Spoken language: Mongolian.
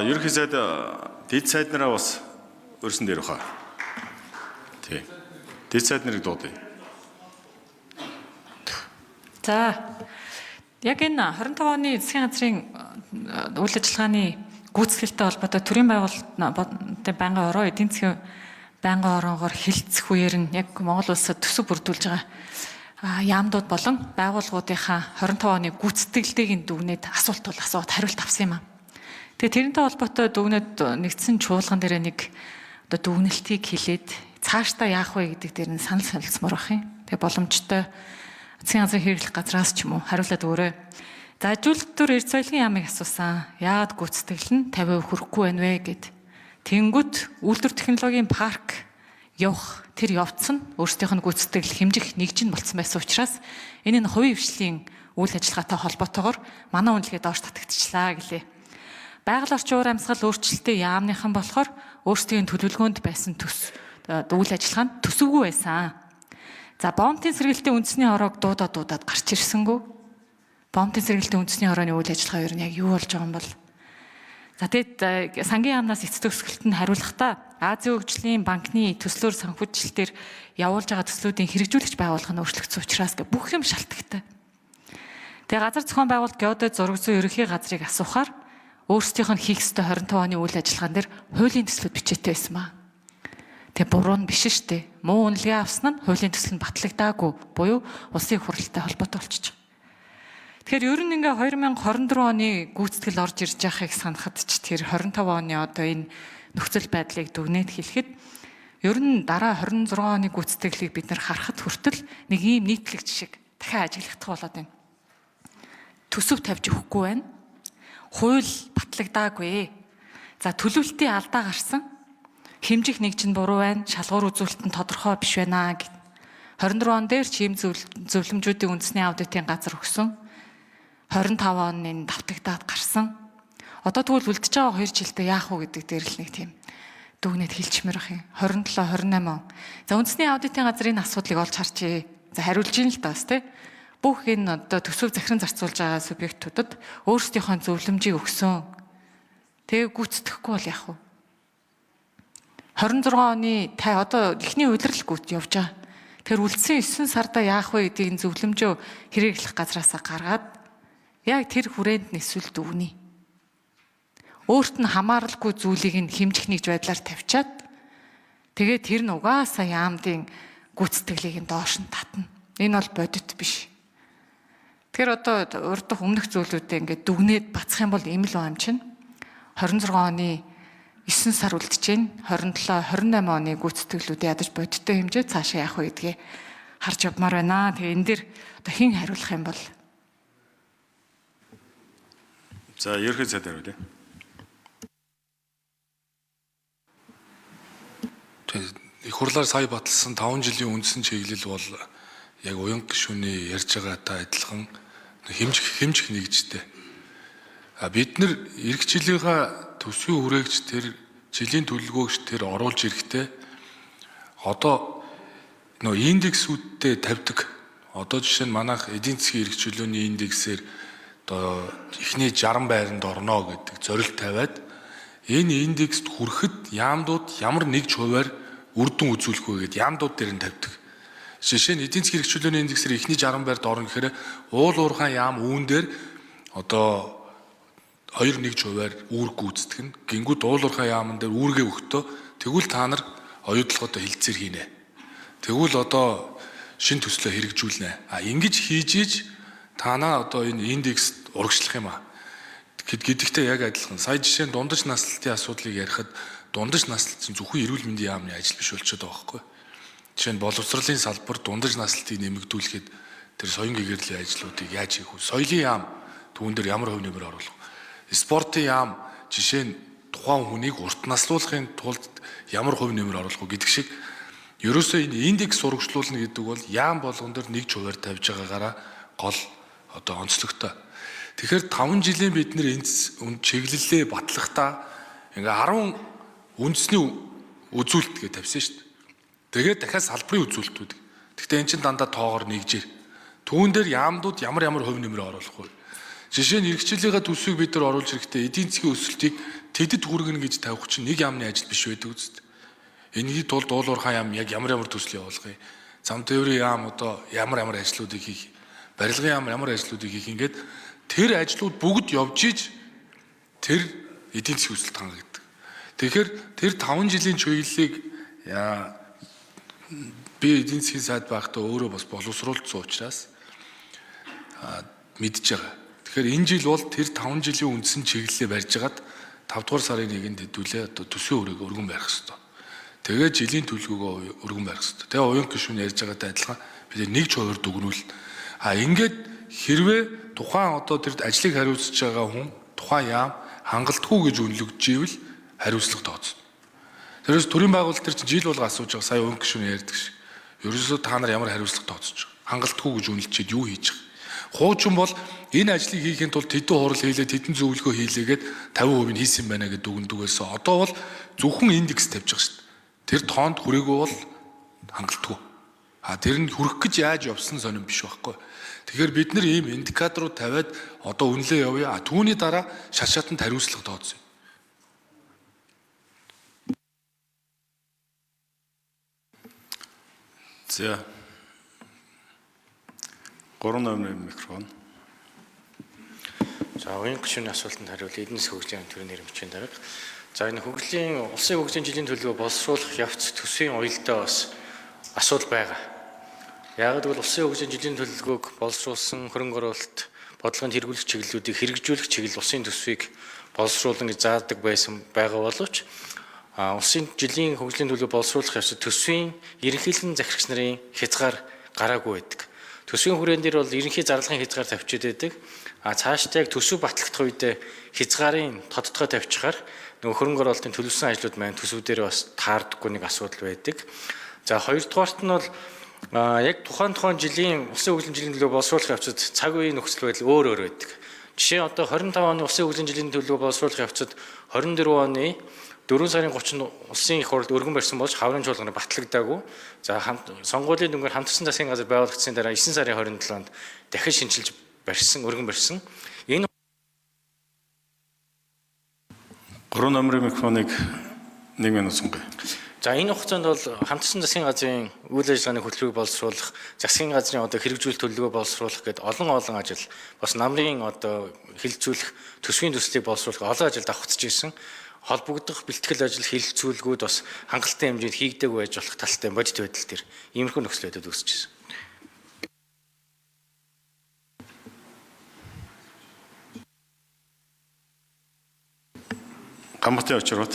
ерөнхий сайд дэд сайд нараа бас өрсөн дээр баха. Тий. Дэд сайд нарыг дуудъя. За яг энэ 25 оны засгийн газрын үйл ажиллагааны гүйцэтгэлтэй холбоотой төрийн байгуулалтын байнгын ороо эдийн засгийн байнгын ороогоор хилцэх үеэр нь яг Монгол улсад төсөв бүрдүүлж байгаа яамдууд болон байгууллагуудынхаа 25 оны гүйцэтгэлтэйг дүгнээд асуулт хариулт авсан юм аа. Тэгээ тэрнтэй холбоотой дүгнээд нэгдсэн чуулган дээр нэг одоо дүгнэлтийг хэлээд цаашдаа яах вэ гэдэг дээр нь санал солилцмоор байх юм. Тэгээ боломжтой засгийн газрын хэрэглэх газраас ч юм уу хариулаад өгөөрэй. За ажилтнууд эрд соёлын яамыг асуусан. Яагаад гүйцэтгэл нь 50% хүрэхгүй байна вэ гэд. Тэнгүүт үйлдвэр технологийн парк явах тэр явц нь өөрсдийнх нь гүйцэтгэл хэмжих нэгжин болсон байсан учраас энэ нь хувийн хвшлийн үйл ажиллагаатай холбоотойгоор манай үнэлгээ доош татагдчихлаа гэлээ. Байгаль орчин уур амьсгал өөрчлөлттэй яамныхан болохоор өөрсдийн төлөвлөгөөнд байсан үйл ажиллагаа нь төсөвгүй байсан. За бомтын сэргэлтийн үндэсний хороог дуудаад гарч ирсэнгүү. Бомтын сэргэлтийн үндэсний хорооны үйл ажиллагаа юу яг юу болж байгаа юм бол. За тэгэд сангийн яамнаас эцэст төгсгөлт нь хариулахдаа Азийн хөгжлийн банкны төслөөр санхүүжилтээр явуулж байгаа төслүүдийн хэрэгжүүлэгч байгууллага нь өөрчлөгдсөн учраас бүх юм шалтгатай. Тэгээ газар зохион байгуулалт геодез зураг зүйн ерөнхий газрыг асуухаар өөрсдийнх нь хийх ёстой 25 оны үйл ажиллагаан дээр хуулийн төслүүд бичээтэй байсан маа. Тэгээ буруу нь биш шүү дээ. Муу үнэлгээ авсан нь хуулийн төсөл нь батлагдаагүй буюу улсын их хурлтай холбоотой болчихж байгаа. Тэгэхээр ер нь ингээ 2024 оны гүйцэтгэл орж ирж байгааг санахад ч тэр 25 оны одоо энэ нөхцөл байдлыг дүгнээд хэлэхэд ер нь дараа 26 оны гүйцэтгэлийг бид нар харахад хүртэл нэг ийм нийтлэг жишээ дахиад ажиглахдах болоод байна. Төсөв тавьж өгөхгүй байна. Хууль батлагдаагүй. За төлөвлөлтийн алдаа гарсан. Хэмжих нэгж нь буруу байна. Шалгуур үзүүлэлт нь тодорхой биш байна гэд. 24 он дээр чим зөвлөмжүүдийн үндэсний аудитын газар өгсөн. 25 он энэ давтагдаад гарсан. Одоо тэгвэл үлдэж байгаа 2 жилдээ яах вэ гэдэг дээр л нэг тийм дүгнээд хэлчмээр бах юм. 27 28 он. За үндэсний аудитын газрын асуудлыг олж харчээ. За хариулж ийн л таас тий. Бүх энэ одоо төсөв захиран зарцуулж байгаа субъектуудад өөрсдийнхөө зөвлөмжийг өгсөн. Тэгээ гүйцэтгэхгүй бол яах вэ? 26 оны одоо эхний удирдал гүйт явж байгаа. Тэр үлдсэн 9 сарда яах вэ гэдгийг зөвлөмжөө хэрэглэх газраасаа гаргаад яг тэр хүрээнд нь эсвэл дүгнэе. Өөрт нь хамааралгүй зүйлийг нь хэмжих нэгж байдлаар тавьчаад тэгээ тэр нь угаасаа яамдын гүйцэтгэлийг нь доош нь татна. Энэ бол бодит биш. Тэгэхээр одоо урд дах өмнөх зүйлүүдээ ингээд дүгнээд бацах юм бол ийм л юм чинь 26 оны 9 сар үлдэж чинь 27 28 оны гүйцэтгэлүүд ядаж бодиттой хэмжээ цаашаа явах вэ гэдгээ харж явмаар байна. Тэгээ энэ дэр одоо хэн хариулах юм бол. За ерөнхий сайд хариулъя. Их хурлаар сая баталсан 5 жилийн үндсэн чиглэл бол яг уян гишүүний ярьж байгаатай адилхан хэмжих нэгжтэй. Бид нар эх жилийнхаа төсвийн хүрээгч тэр жилийн төлөвлөгөөгч тэр оруулж ирэхдээ одоо индексүүдтэй тавьдаг. Одоо жишээ нь манайх эдийн засгийн эрх чөлөөний индексээр одоо эхний 60 байранд орно гэдэг зорилт тавиад энэ индекст хүрэхэд яамдууд ямар нэгж хувиар үр дүн үзүүлэх вэ гэдэг яамдууд дээр нь тавьдаг. Жишээ нь эдийн засгийн эрх чөлөөний индексээр эхний 60 байранд орно гэхээр уул уурхай яам үүн дээр одоо 2 нэгж хувиар үүрэг гүйцэтгэх нь гингүүд уул уурхай яамн дээр үүргээ өгтөө тэгвэл та нар оюутлоготой хилцээр хийнэ. Тэгвэл одоо шин төслөө хэрэгжүүлнэ. Ингэж хийж танаа одоо энэ индекс урагшлах юм аа. Гэдэгтэй яг адилхан. Сая жишээ нь дундаж наслалтын асуудлыг ярихад дундаж наслалт чинь зөвхөн эрүүл мэндийн яамны ажил биш болчиход байгаа байхгүй. Жишээ нь боловсролын салбар дундаж наслалтыг нэмэгдүүлэхэд тэр соён гэгэрлийн ажлуудыг яаж хийх вэ? Соёлын яам түүн дээр ямар хувь нэмэр оруулах вэ? Спортын яам жишээ нь тухайн хүнийг урт наслуулахын тулд ямар хувь нэмэр оруулах вэ гэдэг шиг ерөөсөө энэ индекс сурагчлуулна гэдэг бол яам болгон дээр нэг хувиар тавьж байгаагаараа гол одоо онцлогтой. Тэгэхээр 5 жилийн бид нэр энэ чиглэлээ батлахдаа ингээ 10 үндэсний үзүүлэлт гэж тавьсан шүү дээ. Тэгээд дахиад салбарын үзүүлэлтүүд. Гэхдээ эн чинь дандаа тоогоор нэгжээр. Түүн дээр яамдууд ямар хувь нэмэр оруулах вэ? Жишээ нь эрхчлэлийнхаа төсвийг бид нар оруулж ирэхдээ эдийн засгийн өсөлтийг тэдэд хүргэнэ гэж тавих чинь нэг яамны ажил биш байдаг үст. Энэний тулд уулуурхай яам яг ямар төсөл явуулгыг, зам тээврийн яам одоо ямар ажлуудыг хийх, барилгын яам ямар ажлуудыг хийх ингээд тэр ажлууд бүгд явж иж тэр эдийн засгийн хүсэлт хангагддаг. Тэгэхээр тэр 5 жилийн чиглэлийг би эдийн засгийн сайд байхдаа өөрөө бас боловсруулсан учраас мэдж байгаа. Тэгэхээр энэ жил бол тэр 5 жилийн үндсэн чиглэлээ барьж агаад 5 дугаар сарын 1-нд хэдүүлээ одоо төсвийн үрийг өргөн барих хэрэгтэй. Тэгээд жилийн төлөвлөгөө өргөн барих хэрэгтэй. Тэгээ уян гишүүн ярьж байгаатай адилхан бид нэг ч хоёр дүгнүүл. Ингээд хэрвээ тухайн одоо тэр ажлыг хариуцж байгаа хүн тухайн яам хангалтгүй гэж үнэлэгдэж ивэл хариуцлага тооцно. Тэрээс төрийн байгуулалт төр чинь жил болго асууж байгаа сая уян гишүүн ярьдаг шиг. Ерөөсөө та нар ямар хариуцлага тооцож байгаа. Хангалтгүй гэж үнэлчихэд юу хийж байгаа. Хуучин бол энэ ажлыг хийхин тулд тэдэн хурал хийлээ, тэдэн зөвлөгөө хийлээгээд 50% нь хийсэн байна гэдэг дүгнэдгээс одоо бол зөвхөн индекс тавьж байгаа шүү дээ. Тэр тоонд хүрээгүй бол хангалтгүй. Тэр нь хүрэх гэж яаж явсан сонирн биш байхгүй. Тэгэхээр бид нар ийм индикаторууд тавиад одоо үнэлээ явъя. Түүний дараа шатанд хариуцлага тооцъё. За 3 номерын микрофон. За уян гишүүний асуултанд хариулт эдийн засгийн хөгжлийн төрийн нэрмжийн дарга. За энэ хөгжлийн улсын хөгжлийн жилийн төлөвөө боловсруулах явц төсвийн уялдаа бас асуудал байгаа. Яг гэвэл улсын хөгжлийн жилийн төлөвлөгөөг боловсруулсан хөрөнгө оруулалт бодлогын хэрэглэх чиглэлүүдийг хэрэгжүүлэх чиглэл улсын төсвийг боловсруулна гэж заадаг байсан байгаа боловч улсын жилийн хөгжлийн төлөвөө боловсруулах явц төсвийн ерөнхийлөгчийн захирагч нарын хязгаар гараагүй байдаг. Төсвийн хүрээн дээр бол ерөнхий зарлагын хязгаар тавьчихад байдаг. Цаашдаа яг төсөв батлагдах үед хязгаарын тодтгой тавьчихаар нөгөө хөрөнгө оруулалтын төлөвлөсөн ажлууд маань төсвүүдээр бас таардаггүй нэг асуудал байдаг. За хоёрдугаарт нь бол яг тухайн жилийн улсын хөгжлийн жилийн төлөв боловсруулах явцад цаг үеийн нөхцөл байдал өөр байдаг. Жишээ нь одоо 25 оны улсын хөгжлийн жилийн төлөв боловсруулах явцад 24 оны 4 сарын 30-нд улсын их хурлд өргөн барьсан болж хаврын чуулганы батлагдаагүй. За сонгуулийн дүнгээр хамтарсан засгийн газар байгуулагдсны дараа 9 сарын 27-нд дахин шинжилж барьсан, өргөн барьсан. Энэ 3 номерын микрофоныг 1 минут сунгая. за энэ хугацаанд бол хамтарсан засгийн газрын үйл ажиллагааны хөтөлбөрийг боловсруулах, засгийн газрын одоо хэрэгжүүлэлт төлөвлөгөө боловсруулах гэдэг олон ажил, бас намрын одоо хилцүүлэх, төсвийн төслийг боловсруулах олон ажил давхцаж ирсэн. Холбогдох бэлтгэл ажил хэлэлцүүлгүүд бас хангалттай хэмжээнд хийгдээгүй байж болох талтай бодит байдал дээр иймэрхүү нөхцөл байдал үүсэж байна. Гамбатын очроод